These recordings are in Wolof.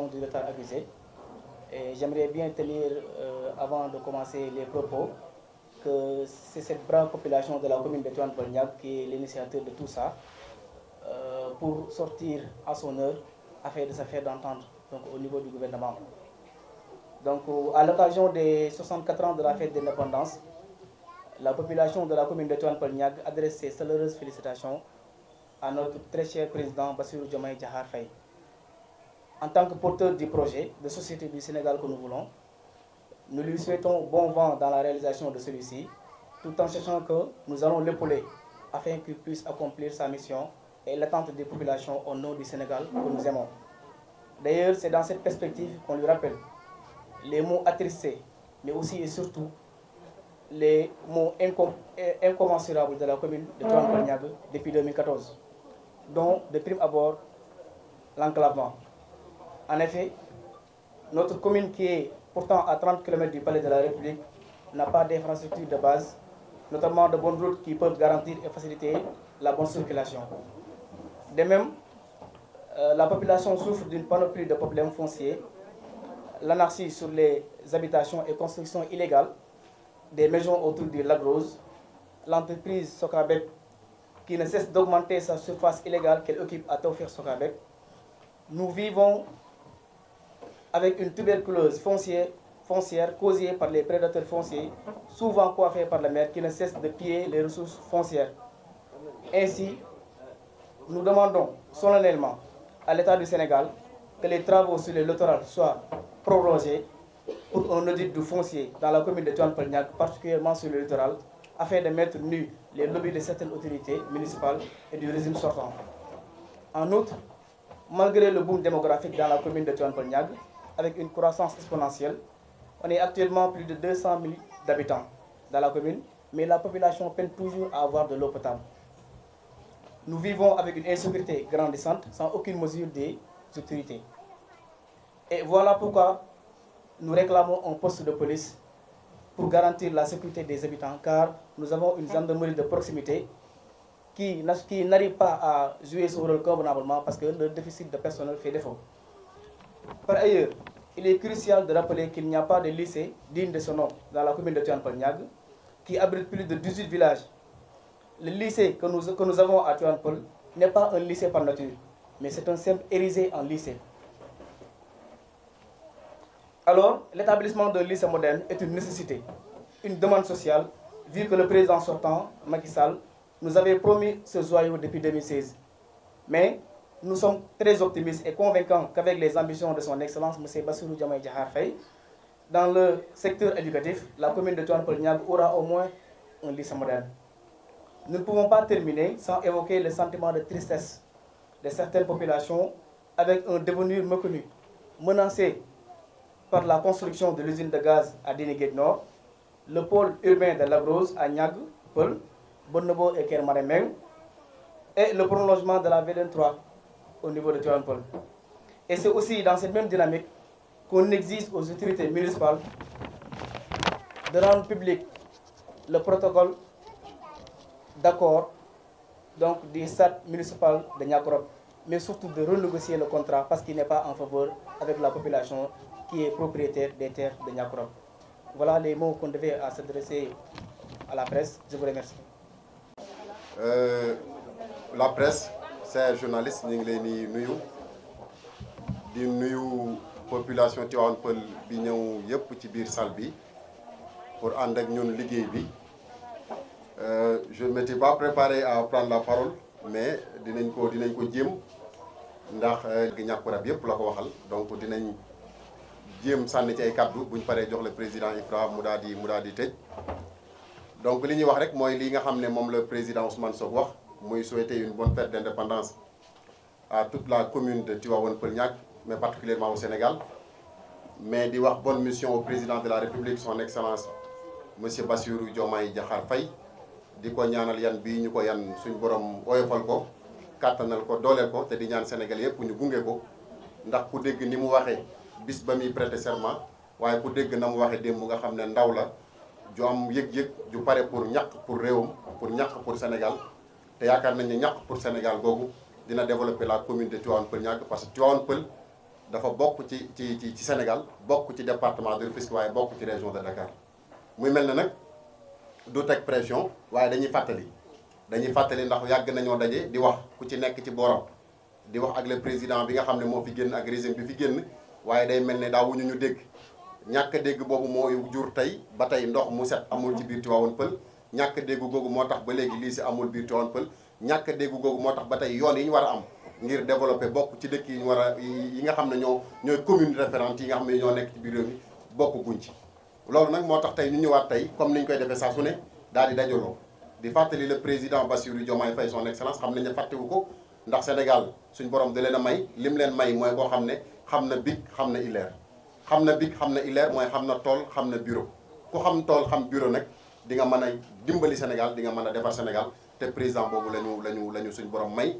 raison du retard accusé. Et j'aimerais bien tenir, avant de commencer les propos, que c'est cette brave population de la commune de Tivaouane-Peulh qui est l'initiateur de tout ça, pour sortir à son heure, afin de se faire d'entendre au niveau du gouvernement. Donc, à l'occasion des 64 ans de la fête d'indépendance, la population de la commune de Tivaouane-Peulh adresse ses chaleureuses félicitations à notre très cher président Bassirou Diomaye Diakhar Faye. En tant que porteur du projet de société du Sénégal que nous voulons, nous lui souhaitons bon vent dans la réalisation de celui-ci, tout en sachant que nous allons l'épauler afin qu'il puisse accomplir sa mission et l'attente des populations au nom du Sénégal que nous aimons. D'ailleurs, c'est dans cette perspective qu'on lui rappelle les mots attristés, mais aussi et surtout les mots incommensurables de la commune de Tivaouane-Peulh depuis 2014, dont de prime abord l'enclavement. En effet, notre commune qui est pourtant à 30 km du palais de la République n'a pas d'infrastructure de base, notamment de bonnes routes qui peuvent garantir et faciliter la bonne circulation. De même, la population souffre d'une panoplie de problèmes fonciers, l'anarchie sur les habitations et constructions illégales, des maisons autour du lac Rose, l'entreprise Socabek qui ne cesse d'augmenter sa surface illégale qu'elle occupe à Tawfekh Socabek. Nous vivons avec une tuberculose foncière causée par les prédateurs fonciers, souvent coiffés par la mer, qui ne cesse de piller les ressources foncières. Ainsi, nous demandons solennellement à l'État du Sénégal que les travaux sur le littoral soient prorogés pour un audit du foncier dans la commune de Tivaouane-Peulh, particulièrement sur le littoral, afin de mettre nus les lobbies de certaines autorités municipales et du régime sortant. En outre, malgré le boom démographique dans la commune de Tivaouane-Peulh, avec une croissance exponentielle, on est actuellement plus de 200 000 habitants dans la commune, mais la population peine toujours à avoir de l'eau potable. Nous vivons avec une insécurité grandissante sans aucune mesure des autorités. Et voilà pourquoi nous réclamons un poste de police pour garantir la sécurité des habitants, car nous avons une gendarmerie de proximité qui n'arrive pas à jouer son rôle convenablement parce que le déficit de personnel fait défaut. Par ailleurs, il est crucial de rappeler qu'il n'y a pas de lycée digne de ce nom dans la commune de Tivaouane-Peulh, qui abrite plus de 18 villages. Le lycée que nous avons à Tivaouane-Peulh n'est pas un lycée par nature, mais c'est un simple érigé en lycée. Alors, l'établissement d'un lycée moderne est une nécessité, une demande sociale, vu que le président sortant, Macky Sall, nous avait promis ce joyau depuis 2016. Mais nous sommes très optimistes et convaincants qu'avec les ambitions de son Excellence, M. Bassirou Diomaye Diakhar Faye, dans le secteur éducatif, la commune de Tivaouane-Peulh aura au moins un lycée moderne. Nous ne pouvons pas terminer sans évoquer le sentiment de tristesse de certaines populations avec un devenir méconnu, menacé par la construction de l'usine de gaz à Dénégué Nord, le pôle urbain de Lagrose à Niag, Peul, Bonnobo et Kermaremeng, et le prolongement de la VDN 3 au niveau de Tivaouane-Peulh. Et c'est aussi dans cette même dynamique qu'on exige aux autorités municipales de rendre public le protocole d'accord du stade municipal de Niakorop, mais surtout de renégocier le contrat parce qu'il n'est pas en faveur avec la population qui est propriétaire des terres de Niakorop. Voilà les mots qu'on devait s'adresser à la presse. Je vous remercie. La presse, c'est journaliste, ñu ngi leen di nuyu population Tivaouane-Peulh bi ñëw yëpp ci biir salle bi pour ànd ak ñun liggéey bi. Je ne m'étais pas préparé à prendre la parole, mais dinañ ko jéem ndax Niakorab yëpp la ko waxal, donc dinañ jéem sànni ci ay kaddu buñ paree jox le président Ifra mu daal di tëj. Donc li ñuy wax rek mooy li nga xam ne moom le président Ousmane Sow wax muy souhaiter une bonne fête d'indépendance à toute la commune de Tivaouane-Peulh, mais particulièrement au Sénégal. Mais di wax bonne mission au président de la République, son Excellence monsieur Bassirou Diomaye Diakhar Faye. Di ko ñaanal yan bii ñu ko yan suñ borom oyofal ko kàttanal ko dooleel ko te di ñaan Sénégal yëpp ñu gunge ko ndax ku dégg ni mu waxee bis ba muy prêter serment waaye ku dégg na mu waxee démb nga xam ne ndaw la ju am yëg-yëg ju pare pour ñàkk pour réewam pour ñàkk pour Sénégal te yaakaar nañ ne ñàkk pour Sénégal googu dina développer la commune de Tivaouane-Peulh parce que Tivaouane-Peulh dafa bokk ci Sénégal bokk ci département de Rufisque waaye bokk ci région de Dakar muy mel ne nag du teg pression waaye dañuy fàttali ndax yàgg nañoo daje di wax ku ci nekk ci booram di wax ak le président bi nga xam ne moo fi génn ak régime bi fi génn waaye day mel ne daawuñu ñu dégg ñàkk a dégg boobu moo jur tey ba tey ndox mu set amul ci biir Tivaouane Peulh ñàkk a dégg googu moo tax ba léegi lycée amul biir Tivaouane Peulh ñàkk a dégg googu moo tax ba tey yoon yi ñu war a am ngir développer bokk ci dëkk yi ñu war a yi nga xam ne ñooy commune référente yi nga xam ne ñoo nekk ci biir réew mi bokk guñ ci loolu nag moo tax tey ñu ñëwaat tey comme ni ñu koy defee saa su ne daal di dajaloo di fàttali le président Bassirou Diomaye Faye son excellence xam nañ ne fàttewu ko ndax Sénégal suñ borom da leen a may lim leen may mooy koo xam ne xam na BIC xam na ILER xam na BIC xam na ILER mooy xam na tool xam na bureau ku xam tool xam bureau nag di nga mën a dimbali Sénégal di nga mën a defar Sénégal te président boobu lañu suñ borom may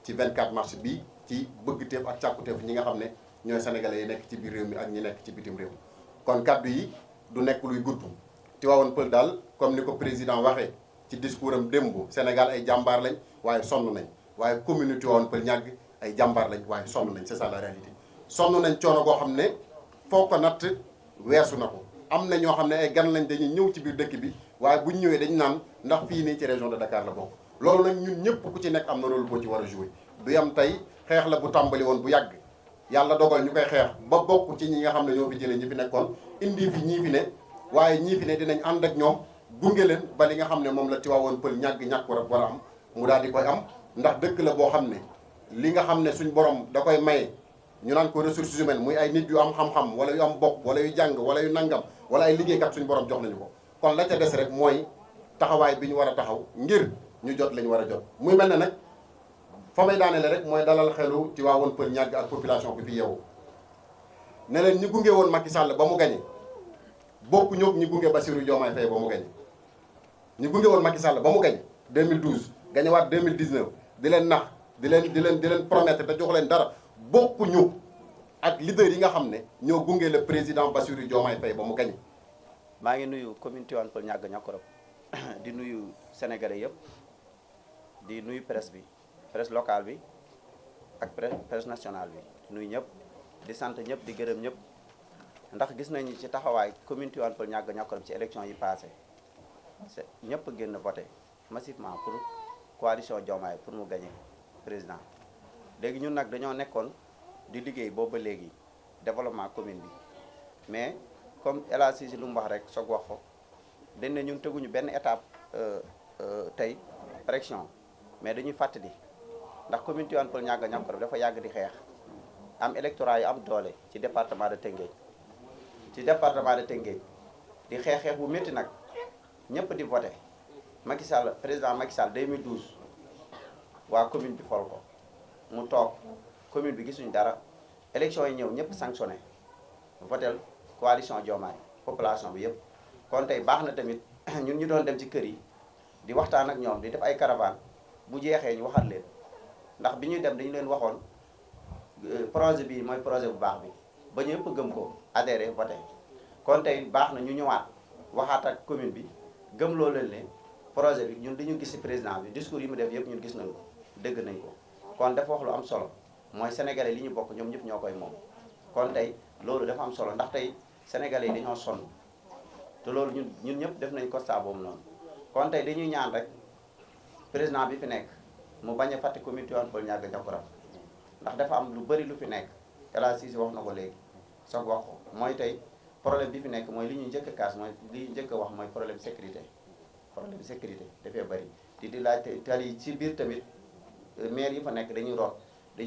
ci 24 mars bi ci bëggteef ak càkkuteef ñi nga xam ne ñooy sénégalais yi nekk ci biir réew mi ak ñi nekk ci bitim réew kon kaddu yi du nekk luy gudd Tivaouane Peulh daal comme ni ko président waxee ci discours am démb Sénégal ay jàmbaar lañ waaye sonn nañ waaye commune Tivaouane Peulh ñàgg ay jàmbaar lañ waaye sonn nañ c'est ça la réalité sonn nañ coono goo xam ne foo ko natt weesu na ko am na ñoo xam ne ay gan lañ dañuy ñëw ci biir dëkk bi waaye buñ ñëwee dañu naan ndax fii nii ci région de Dakar la bokk loolu nag ñun ñëpp ku ci nekk am na rôle boo ci war a jouer du yam tey xeex la bu tàmbali woon bu yàgg yàlla dogal ñu koy xeex ba bokk ci ñi nga xam ne ñoo fi jëlee ñi fi nekkoon indi fi ñii fi ne waaye ñii fi ne dinañ ànd ak ñoom gunge leen ba li nga xam ne moom la Tivaouane Peulh ñàkk war a am mu daal di koy am ndax dëkk la boo xam ne li nga xam ne suñ borom da koy maye ñu naan ko ressources humaines muy ay nit yu am xam-xam wala yu am bopp wala yu jàng wala yu nangam wala ay liggéeykat suñ borom jox nañu ko kon la ca des rek mooy taxawaay bi ñu war a taxaw ngir ñu jot lañu war a jot muy mel ne nag fa may daanele rek mooy dalal xelu Tivaouane Peulh ñàgg ak population bi fi yeewu ne leen ñi gunge woon Macky Sall ba mu gañe bokku ñoog ñi gunge Bassirou Diomaye Faye ba mu gañe ñi gunge woon Macky Sall ba mu gañe 2012 gañewaat 2019 di leen nax di leen promettre te jox leen dara bokku ñu ak leader yi nga xam ne ñoo gunge le président Bassirou Diomaye Faye ba mu gañe maa ngi nuyu commune Tivaouane Peulh ñàgg ñàkkorop di nuyu sénégalais yëpp di nuyu presse bi presse locale bi ak presse nationale bi di nuyu ñëpp di sant ñëpp di gërëm ñëpp ndax gis nañu ci taxawaay commune Tivaouane Peulh ñàgg ñàkkorop ci élection yi passé ñëpp génn voté massivement pour coalition Diomaye pour mu gagner président léegi ñun nag dañoo nekkoon di liggéey boobu ba léegi développement commune bi mais comme El Hadj Cissé lu mu wax rek soog wax ko dañ ne ñun teguñu benn étape tey pression mais dañuy fàttali ndax commune Tivaouane Peulh ñàgg ñàkkorop dafa yàgg di xeex am électorat yu am doole ci département de Tëngéej di xeex bu métti nag ñëpp di voté Macky Sall président Macky Sall 2012 waa commune bi fol ko mu toog commune bi gisuñu dara élection yi ñëw ñëpp sanctionné votel coalition Diomaye population bi yëpp kon tey baax na tamit ñun ñu doon dem ci kër yi di waxtaan ak ñoom di def ay caravane bu jeexee ñu waxat leen ndax bi ñuy dem dañu leen waxoon projet bi mooy projet bu baax bi ba ñëpp gëm ko adhéré voté kon tey baax na ñu ñëwaat waxaat ak commune bi gëm loo leen ne projet bi ñun li ñu gis ci président bi discours yi mu def yëpp ñun gis nañ ko dégg nañ ko kon dafa wax lu am solo mooy sénégalais li ñu bokk ñoom ñëpp ñoo koy moom kon tey loolu dafa am solo ndax tey sénégalais yi dañoo sonn te loolu ñun ñëpp def nañ constat boobu noonu kon tey dañuy ñaan rek président bi fi nekk mu bañ a fàtte commune Tivaouane Peulh ñàgg ñàkkorop ndax dafa am lu bëri lu fi nekk El Hadj Cissé wax na ko léegi soog wax ko mooy tey problème bi fi nekk mooy li ñuy njëkk a kaas mooy li ñuy njëkk a wax mooy problème sécurité dafay bëri di laajte tali ci biir tamit maire yi fa nekk dañuy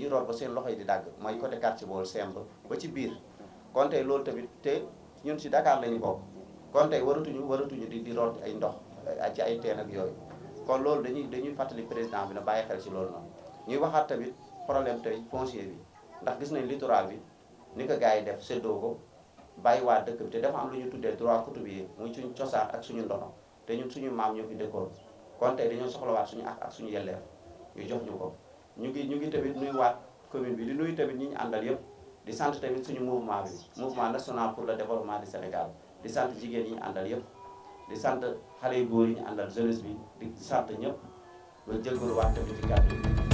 root ba seen loxo yi di dàgg mooy côté quartier bool semb ba ci biir kon tey loolu tamit te ñun si Dakar lañu bokk kon tey waratuñu di root ay ndox ci ay teen ak yooyu kon loolu dañuy fàttali président bi na bàyyi xel ci loolu noonu ñuy waxaat tamit problème tey foncier bi ndax gis nañ littoral bi ni ko gars yi def séddoo ko bàyyi waa dëkk bi te dafa am lu ñu tuddee droit coutumier muy suñu cosaan ak suñu ndono te ñun suñu maam ñoo fi dëkkoon kon tey dañoo soxlawaat suñu ak suñu yelleef ñu jox ñu ko ñu ngi tamit nuyuwaat commune bi di nuyu tamit ñi ñu àndal yëpp di sant tamit suñu mouvement national pour le développement du Sénégal di sant jigéen yi ñu àndal yëpp di sant xale yu góor yi ñu àndal jeunesse bi di sant ñëpp ba jëlgaluwaat tamit ci gàddu